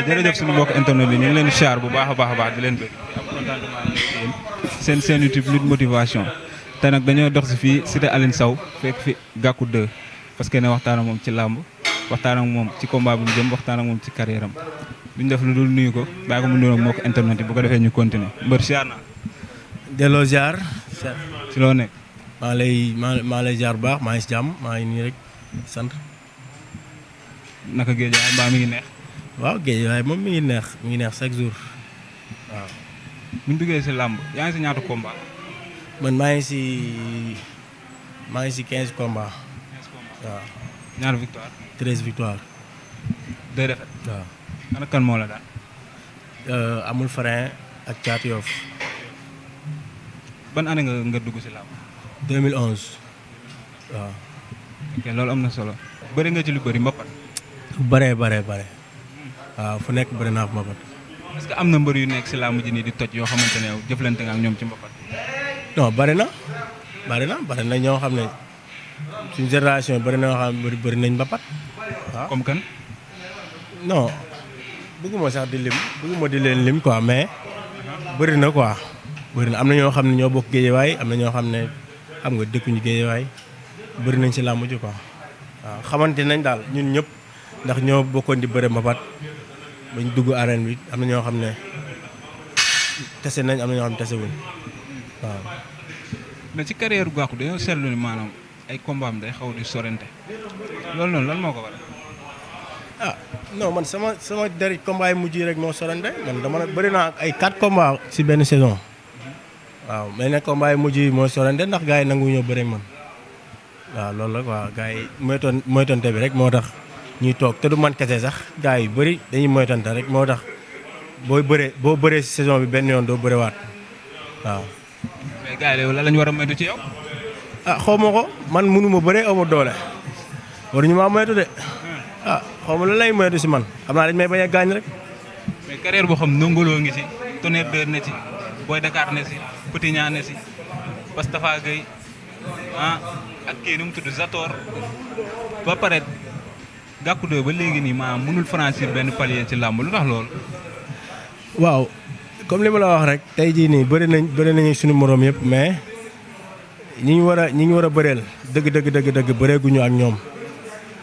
jërëjëf suñu mbokk internet bi ñu ngi leen di siyaar bu baax a baax di leen bëgg am contentement yéen seen YouTube Lutte Motivation te nag dañoo dox si fii cité Aline Sow fekk fi Gackou 2 parce que ne waxtaan ak moom ci làmb waxtaan ak moom ci combat bu ñu jëm waxtaan ak moom ci carrière am duñ def lu dul nuyu ko bàyyi ko mu nuyu ak mbokk internet yi bu ko defee ñu continuer mbër siyaar naa delloo ziar. ci loo nekk maa lay ziar bu baax maa ngi si jàmm maa ngi nii rek sant. naka géej waay mbaa mi ngi neex. waaw géej waaye moom mi ngi neex chaque jour waaw. bu ñu duggee si làmb yaa ngi si ñaata combat. man maa ngi si 15 combats. 15 combats waaw. ñaata victoire. 13 victoire. 2 défaites. waaw. ana kan moo la daan. amul frein ak Thiatou Yoff. ban année nga dugg si làmb. 2011. waaw. ok loolu am na solo. bëri nga ci lu bëri mbapat. bare. waaw fu nekk bëri naa ko mbapat. est-ce que am na mbër yu nekk si làmb ji nii di toj yoo xamante ne jëflante nga ak ñoom ci mbapat. non bëri na ñoo xam ne suñu génération bëri na ñoo xam ne bëri nañ mbapat. waaw comme kan. non bëgguma sax di leen lim quoi mais bëri na quoi. bëri na am na ñoo xam ne ñoo bokk géejewaay am na ñoo xam ne xam nga dëkkuñu géejewaay bëri nañ si làmb ji quoi. waaw xamante nañ daal ñun ñëpp ndax ñoo bokkoon di bëre mbapat bañ dugg arène bi am na ñoo xam ne tese nañ am na ñoo xam ne tese wuñ waaw. mais ci carrière Gackou dañoo seetlu ni maanaam ay combat am day xaw di sorente loolu noonu lan moo ko waral. ah non man sama dernier combat yi mujj yi rek moo sorente man dama bëri naa ay 4 combats si benn saison waaw mais nag combat yi mujj yi moo sorente ndax gars yi nangu ñoo bëre ak man waaw loolu la quoi gars yi moytonte bi rek moo tax ñuy toog te du man kese sax gars yu bëri dañuy moytonte rek moo tax boo bëree si saison bi benn yoon doo bëriwaat waaw. mais gars yi la lañu war a moytu ci yow. ah xaw ma ko man mënu ma bëree aw ma doole waruñu maa moytu de ah xaw ma lan lay moytu si man xam naa dañ may bañ a gaañ rek. mais carrière boo xam Ndongo ngi ci Tonnerre 2 ne ci Boy Dakar ne ci Petit Niang ne ci Bastafa Gueye ak kii nu mu tudd Zator ba pare Gackou 2 ba léegi nii maanaam mënul franchir benn palier ci làmb lu tax loolu. waaw comme li ma la wax rek tey jii nii bëri nañu suñu moroom yëpp mais ñi ñu war a bëreel dëgg bëreeguñu ak ñoom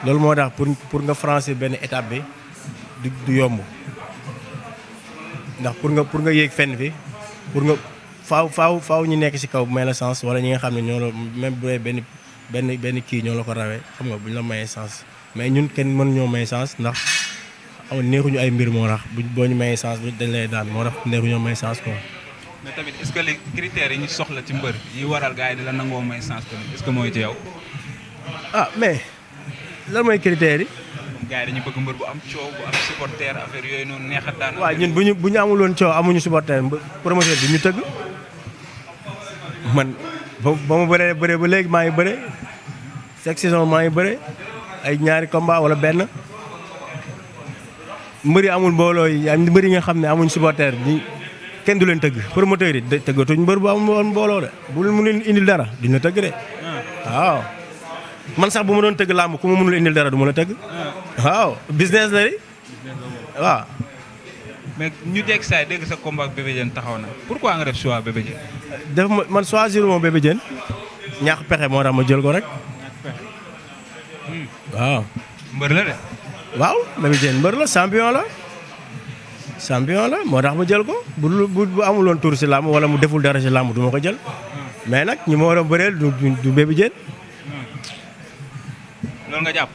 loolu moo tax pour nga franchir benn étape bi du yomb ndax pour nga yéeg fenn fi pour nga faaw ñu nekk ci kaw may la sens wala ñi nga xam ne ñoo la même bu dee benn kii ñoo la ko rawee xam nga bu ñu la mayee sens mais ñun kenn mën ñoo may sens ndax neexuñu ay mbir moo tax boo ñu mayee sens dañ lay daan moo tax neexuñoo may sens quoi. mais tamit est-ce que les critères yi ñu soxla ci mbër yi waral gars yi di la nangoo may sens tamit est-ce que mooy ci yow. ah mais lan mooy critères yi. gars yi dañu bëgg mbër bu am coow bu am supporter affaire yooyu noonu neex a daan. waaw ñun bu ñu amuloon coow amuñu supporter promoteur bi ñu tëgg man ba ma bëree ba léegi maa ngi bëre chaque saison maa ngi bëre ay ñaari combat wala benn mbër yi amul mbooloo yi mbër yi nga xam ne amuñ supporter bi kenn du leen tëgg promoteur yi tëggatuñ mbër bu amul mbooloo de bu mu leen indil dara duñ la tëgg de waaw. man sax bu ma doon tëgg làmb ku ma mënul indil dara du ma la tëgg. waaw business la di waaw. mais ñu dégg saa dégg sa combat ak Bébé Diène taxaw na pourquoi nga def choix Bébé Diène. def man choisir moom Bébé Diène ñàkk pexe moo tax ma jël ko rek. waaw. mbër la de. waaw Bébé Diène mbër la champion la. champion la moo tax ma jël ko bu amuloon tour si làmb wala mu deful dara si làmb du ma ko jël. mais nag ñi ma war a bëreel du Bébé Diène. loolu nga jàpp.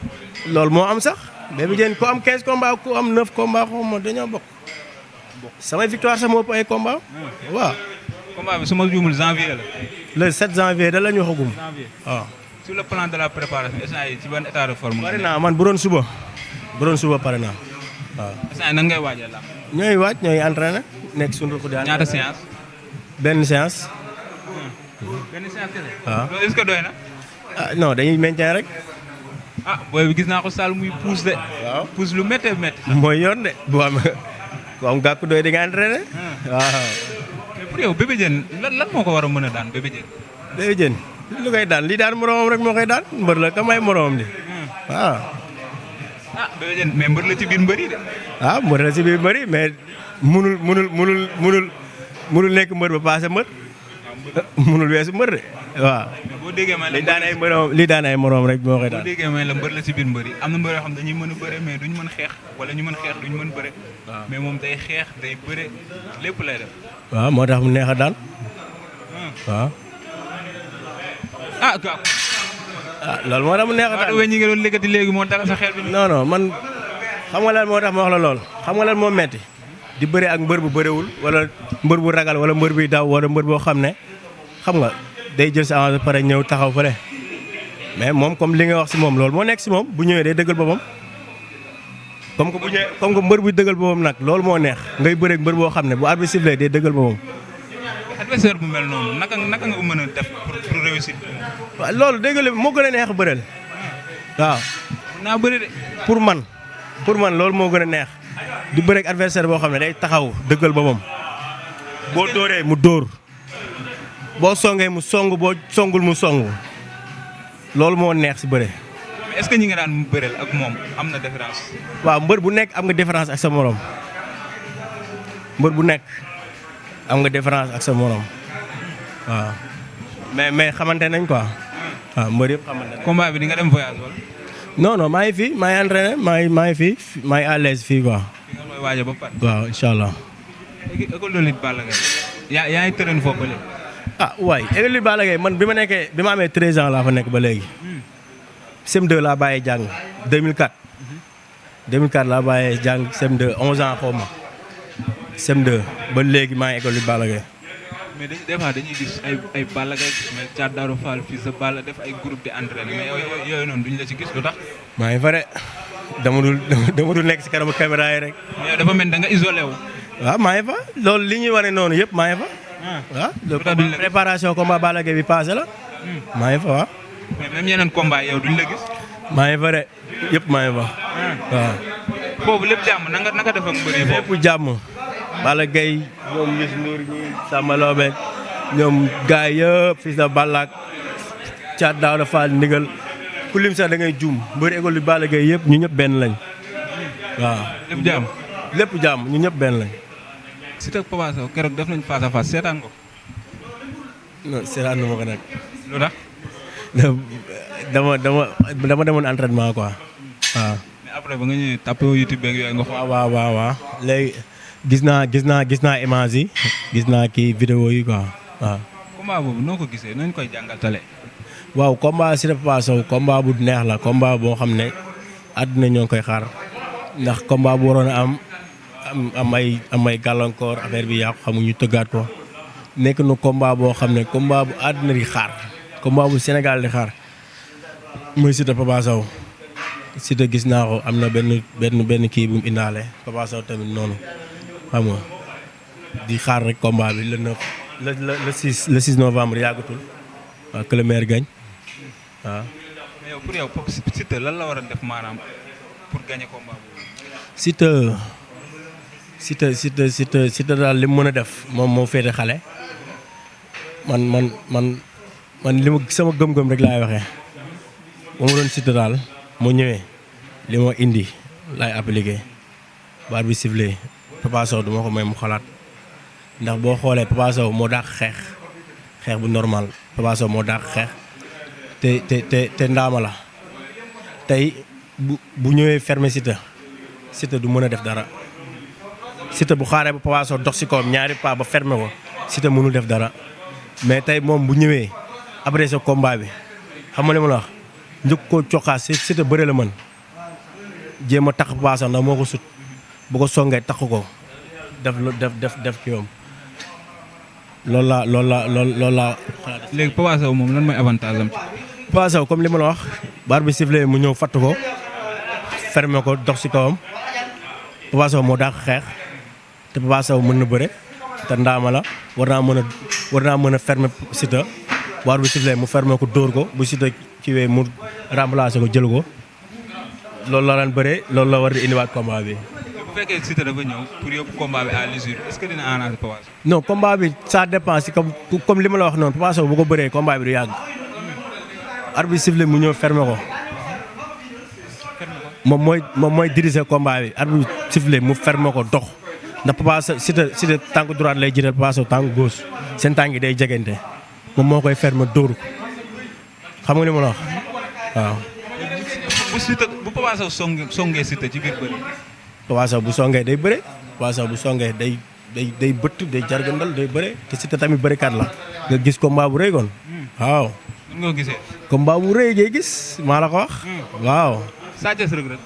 loolu moo am sax Bébé Diène ku am 15 combats ku am 9 combats xaw ma dañoo bokk. samay victoire sax moo ëpp ay combats. waaw. combat bi su ma juumul janvier la. le 7 janvier da la ñu waxagum. waaw. sur le plan de la préparation instant yi ci ban état de forme. pare naa man bu doon suba pare naa waaw. instant yi nan ngay waajal la. ñooy entraîné nekk suñu ruq di. ñaata séance. benn séance. benn séance kese. waaw loolu est-ce que doy na. ah non dañuy maintien rek. ah booy bi gis naa ko Sall muy pousse de. waaw pousse lu méttee métti. mooy yoon de bu amee ku am gàkku doy di nga entraîné. waaw. mais pour yow Bébé Diène lan moo ko war a mën a daan Bébé Diène. Bébé Diène lu koy daan li daan moromam rek moo koy daan mbër la ka may moromam di. waaw. ah Bébé Diène mais mbër la ci biir mbër yi de. waaw mbër la si biir mbër yi mais munul nekk mbër ba paase mbër. munul weesu mbër de waaw. mais boo déggee may la li daan ay morom rek moo koy boo daan. déggee may la mbër la ci biir mbër yi am na mbër yoo xam dañuy mën a bëre mais duñ mën xeex wala ñu mën xeex duñ mën bëre. waaw mais moom day xeex day bëre lépp lay def. waaw moo tax mu neex a daan. waaw. ah gaaw. ah loolu moo tax mu neex a daan. waaw ñi nga doon lékkati léegi moo dara sa xel bi. non non man xam nga lan moo tax ma wax la lool xam nga lan moo metti di bëre ak mbër bu bëriwul wala mbër bu ragal wala mbër buy daw wala mbër boo xam ne xam nga day jël sa avance ba pare ñëw taxaw fële mais moom comme li nga wax si moom loolu moo nekk si moom bu ñëwee day dëggal boppam comme que mbër buy dëggal boppam nag loolu moo neex ngay bëre ak mbër boo xam ne bu arbitre sifflé day dëggal boppam. adversaire bu mel noonu naka nga ko mën a def pour réussir. waaw loolu dëggal moo gën a neex a bëreel waaw. naa bëri de. pour man loolu moo gën a neex di bëre ak adversaire boo xam ne day taxaw dëggal boppam boo dóoree mu dóor boo songee mu song boo songul mu song loolu moo neex si bëre. mais est-ce que ñi nga daan mu bëreel ak moom am na différence. waaw mbër bu nekk am nga différence ak sa morom mbër bu nekk am nga différence ak sa morom waaw mais xamante nañ quoi waaw mbër yëpp xamante nañ. combat bi di nga dem voyage wala. non maa ngi fii maa ngi entraîné maa ngi fii maa ngi à l'aise fii quoi. fi nga koy waajal ba pare. waaw incha allah. léegi école de lutte Balla Gaye yaa ngi tërën foofu ba léegi. ah waay école de lutte Balla Gaye man bi ma amee 13 ans laa fa nekk ba léegi. CM2 laa bàyyee jàng 2004. 2004 laa bàyyee jàng CM2 11 ans xaw ma CM2 ba léegi maa ngi école de lutte Balla Gaye. mais des fois dañuy gis ay Balla Gaye mais Thiat Daouda Fall fii sa Balla def ay groupe di entraîner mais yooyu noonu duñ la ci gis lu tax. maa ngi fa de dama dul nekk si kanamu caméra yi rek. mais dafa mel da nga isolé wu. waaw maa ngi fa loolu li ñuy wane noonu yëpp maa ngi fa. waaw loolu préparation combat Balla Gaye bi passé la. maa ngi fa waaw. mais même yeneen combat yow duñ la gis. maa ngi fa de yëpp maa ngi fa. waaw. foofu lépp jàmm nanga def ak mbër yi foofu. lépp jàmm. Balla Gaye ñoom Youssou Ndour ñi Samba Lobé ñoom gaay yëpp fils de Balla ak Thiat Daouda Fall ndigal ku lim sax da ngay juum mbëri école bi Balla Gaye yëpp ñu ñëpp benn lañ waaw. lépp jàmm. lépp jàmm ñu ñëpp benn lañ. Siteu ak Papa Sow keroog def nañ face à face seetaan ko. non seetaan na ma ko nag. lu tax. dama demoon entraînement quoi waaw. mais après ba nga ñëwee tapé YouTube beeg yooyu nga xool. waaw léegi gis naa image yi gis naa kii vidéo yi quoi waaw. combat boobu noo ko gisee nañ koy jàngatale. waaw combat Siteu Papa Sow combat bu neex la combat boo xam ne àdduna ñoo ngi koy xaar ndax combat bu waroon a am ay gàllankoor affaire bi yàqu xamuñu tëggaat ko nekk na combat boo xam ne combat bu àdduna di xaar combat bu Sénégal di xaar muy Siteu Papa Sow. Siteu gis naa ko am na benn kii bu mu indaale Papa Sow tamit noonu xam nga di xaar rek combat bi le 9 le 6 novembre yàggatul waaw que le maire gagne waaw. mais yow pour yow Siteu lan la war a def maanaam pour gagner combat boobu. Siteu daal li mu mën a def moom moo féete xale man li ma sama gëm-gëm rek laay waxee ba mu doon Siteu daal. moo ñëwee li ma indi laay appliqué baat bi sifflé Papa Sow du ma ko may mu xalaat ndax boo xoolee Papa Sow moo dàq xeex bu normal Papa Sow moo dàq xeex te ndaama la tey bu ñëwee fermé Siteu du mën a def dara Siteu bu xaaree ba Papa Sow dox si kawam ñaari pas ba fermé ko Siteu mënul def dara mais tey moom bu ñëwee après ce combat bi xam nga li ma la wax. njëkk ko coxaas Siteu bëre la mën jéem a tax Papa Sow ndax moo ko sut bu ko songee tax ko def kii woom loolu laa xalaat. léegi Papa Sow moom lan mooy avantage am ci. Papa Sow comme li ma la wax baar bi sifflé mu ñëw fatt ko fermé ko dox si kawam Papa Sow moo dàq xeex te Papa Sow mën na bëre te ndaama la war naa mën a fermé Siteu bu arbitre sifflé mu fermer ko dóor ko bu Siteu kiiwee mu remplacer ko jël ko loolu la daan bëree loolu la war di indiwaat combat bi. bu fekkee Siteu dafa ñëw pour yóbbu combat bi à l'usure est-ce que dina arranger Papa Sow. non combat bi ça dépend si comme li ma la wax noonu Papa Sow bu ko bëree combat bi du yàgg. arbitre sifflé mu ñëw fermer ko. moom mooy diriger combat bi arbitre sifflé mu fermer ko dox ndax Papa Sow Siteu tànk droite lay jiital Papa Sow tànk gauche seen tànk yi day jegante moom moo koy fermer dóor ko xam nga li ma la wax waaw. bu Siteu bu Papa Sow songee Siteu ci biir bëri. Papa Sow bu songee day bëre Papa Sow bu songee day bëtt day jargandal day bëre te Siteu tamit bërekat la nga gis combat bu rëy kon waaw. mën nga ko gisee. combat bu rëy ngay gis maa la ko wax. waaw. Sa Thiès Reug Reug.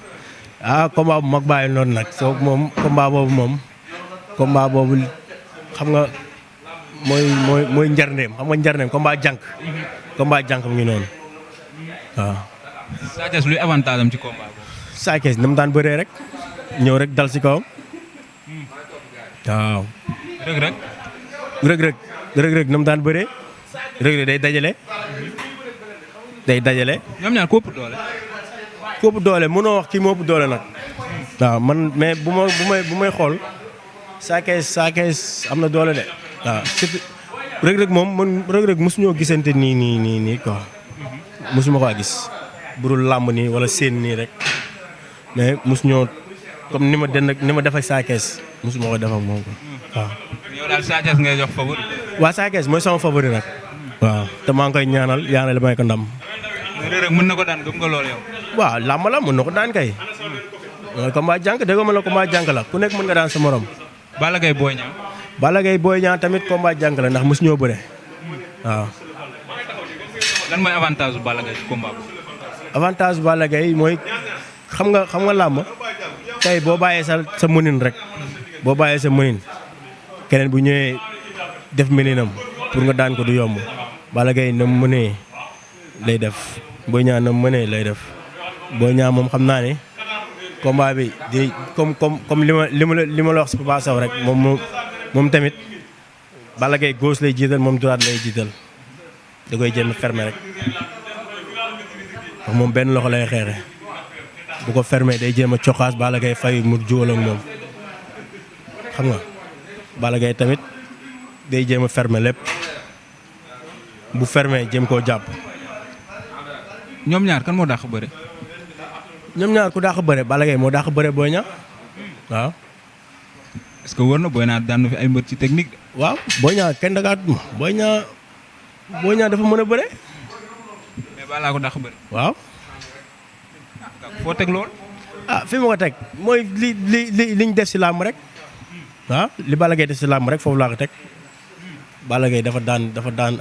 combat bu mag bàyyi noonu nag soo moom combat boobu xam nga mooy njarneem xam nga njarneem combat jànk. combat jànk mu ngi noonu waaw. Sa Thiès luy avantage am ci combat boobu. Sa Thiès na mu daan bëree rek ñëw rek dal si kawam waaw. Reug Reug na mu daan bëree Reug Reug day dajale. ñoom ñaar ko ëpp doole. ko ëpp doole mënoo wax kii moo ëpp doole nag. waaw man mais bu may xool Sa Thiès am na doole de. waaw surtout Reug Reug moom man Reug Reug mosuñoo gisante nii quoi. mosuma ko gis burul làmb nii wala seen nii rek mais mosuñoo comme ni ma def ak Sa Thiès mosuma ko def ak moom quoi waaw. yow daal Sa Thiès ngay jox favori. waa Sa Thiès mooy sama favori nag. waaw te maa ngi koy ñaanal may ko ndam. Reug Reug mën na ko daan gëm nga loolu yow. waaw làmb la mën na ko daan kay. mooy combat jànk dégg nga ma la combat jànk la ku nekk mën nga daan sa morom. Balla Gaye Boy Niang. Balla Gaye Boy Niang tamit combat jànk la ndax mosu ñoo bëre waaw. lan mooy avantage bu Balla Gaye ci combat boobu. avantage bu Balla Gaye mooy xam nga làmb tey boo bàyyee sa mënin rek boo bàyyee sa mënin keneen bu ñëwee def mëninam pour nga daan ko du yomb Balla Gaye na mu mënee lay def Boy Niang na mu mënee lay def Boy Niang moom xam naa ne combat bi di comme li ma la wax si Papa Sow rek moom tamit Balla Gaye gauche lay jiital moom droite lay jiital da koy jëm fermer rek moom benn loxo lay xeexe bu ko fermer day jéem a coxaas Balla Gaye fay mu juwal ak moom xam nga Balla Gaye tamit day jéem a fermer lépp bu fermer jéem koo jàpp. ñoom ñaar kan moo dàq bëre. ñoom ñaar ku dàq bëre Balla Gaye moo dàq bëre Boy Niang waaw. est-ce que wóor na Boy Niang daan na fi ay mbër ci technique de. waaw Boy Niang kenn dagaat Boy Niang dafa mën a bëre. mais Balla ko dàq bëre. waaw. foo teg lool. fi ma ko teg mooy liñ def si làmb rek. waaw li Balla Gaye def si làmb rek foofu laa ko teg. Balla Gaye dafa daan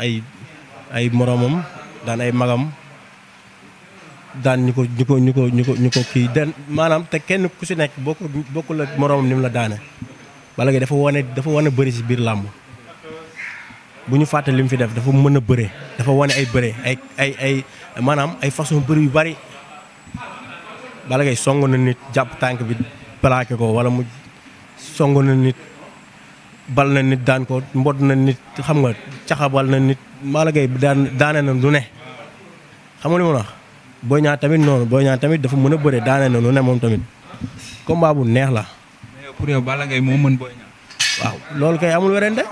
ay moromam daan ay magam. daan ñu ko kii den maanaam te kenn ku si nekk bokkul ak moroomam ni mu la daane Balla Gaye dafa wane bëri si biir làmb bu ñu fàtte li mu fi def dafa mën a bëre dafa wane ay bëre ay maanaam ay façon bëri yu bari Balla Gaye song na nit jàpp tànk bi plaqué ko wala mu song na nit bal na nit daan ko mbot na nit xam nga caxabal na nit Balla Gaye daane na lu ne xam nga li ma wax Boy Niang tamit noonu Boy Niang tamit dafa mën a bëre daane na lu ne moom tamit combat bu neex la. mais pour yow Balla Gaye moo mën Boy Niang. waaw loolu kay amul werante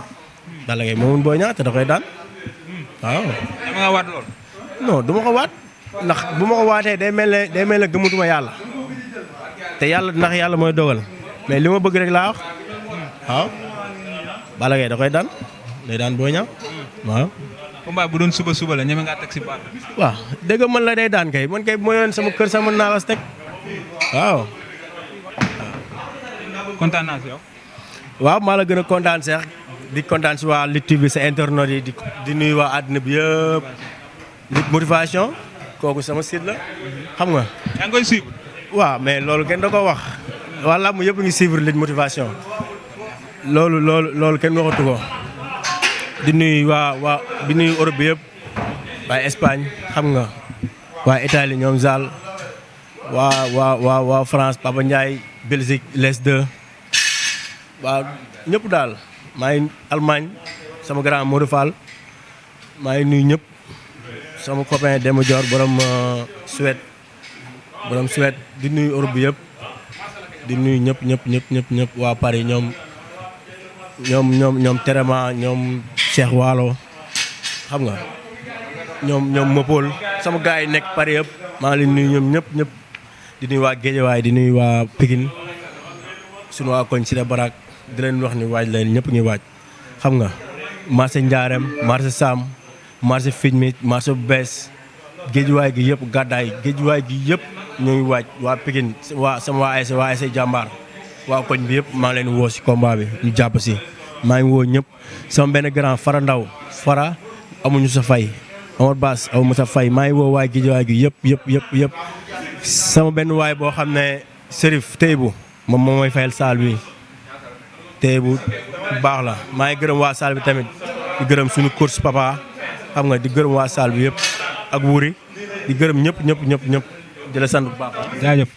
Balla Gaye moo mën Boy Niang te da koy daan waaw. dama nga waat lool. non du ma ko waat ndax bu ma ko waatee day mel ne gëmatuma yàlla te ndax yàlla mooy dogal mais li ma bëgg rek laa wax waaw. Balla Gaye da koy daan day daan Boy Niang waaw. combat bu doon suba la ñeme ngaa teg si baat. waaw dëgg man la day daan kay man kay bu ma yoroon sama kër sama naa las teg waaw. kontaan naa si yow. waaw maa la gën a kontaan Cheikh di kontaan si waa Lutte TV sa internet yi di nuyu waa àddina bi yëpp Lutte Motivation kooku sama site la xam nga. yaa ngi koy suivre. waaw mais loolu kenn da ko wax. waa làmb yëpp ngi suivre Lutte Motivation loolu kenn waxatu ko. di nuyu di nuyu Europe bi yëpp waa Espagne xam nga waa Italie ñoom Zal waa France Papa Ndiaye Belgique les 2 waa ñëpp daal maa ngi Allemagne sama grand Modou Fall maa ngi nuyu ñëpp sama copain Demba Dior borom Suède di nuyu Europe bi yëpp di nuyu ñëpp waa Paris ñoom Terema ñoom Cheikh Waalo xam nga ñoom Mopol sama gars yi nekk Paris yëpp maa ngi leen nuyu ñoom ñëpp di nuyu waa Guédiawaye di nuyu waa Pikine sunu waa koñ Sida Barak di leen wax ni waaj leen ñëpp ngi waaj xam nga marché Ndiarème marché Sam marché Fidmi marché bu bees Guédiawaye gi yëpp gàddaay Guédiawaye gi yëpp ñoo ngi waaj waa Pikine sama waa ASC jàmbaar waa koñ bi yëpp maa ngi leen woo si combat bi ñu jàpp si maa ngi woo ñëpp sama benn grand Fara Ndaw Fara amuñu sa fay Omar Bass amu sa fay maa ngi woo waay Guédiawaye gi yëpp sama benn waay boo xam ne Serif Teybu moom mooy fayal saal bi Teybu baax la maa ngi gërëm waa saal bi tamit di gërëm suñu course papa xam nga di gërëm waa saal bi yëpp ak wuri di gërëm ñëpp di la sant bu baax. jaajëf.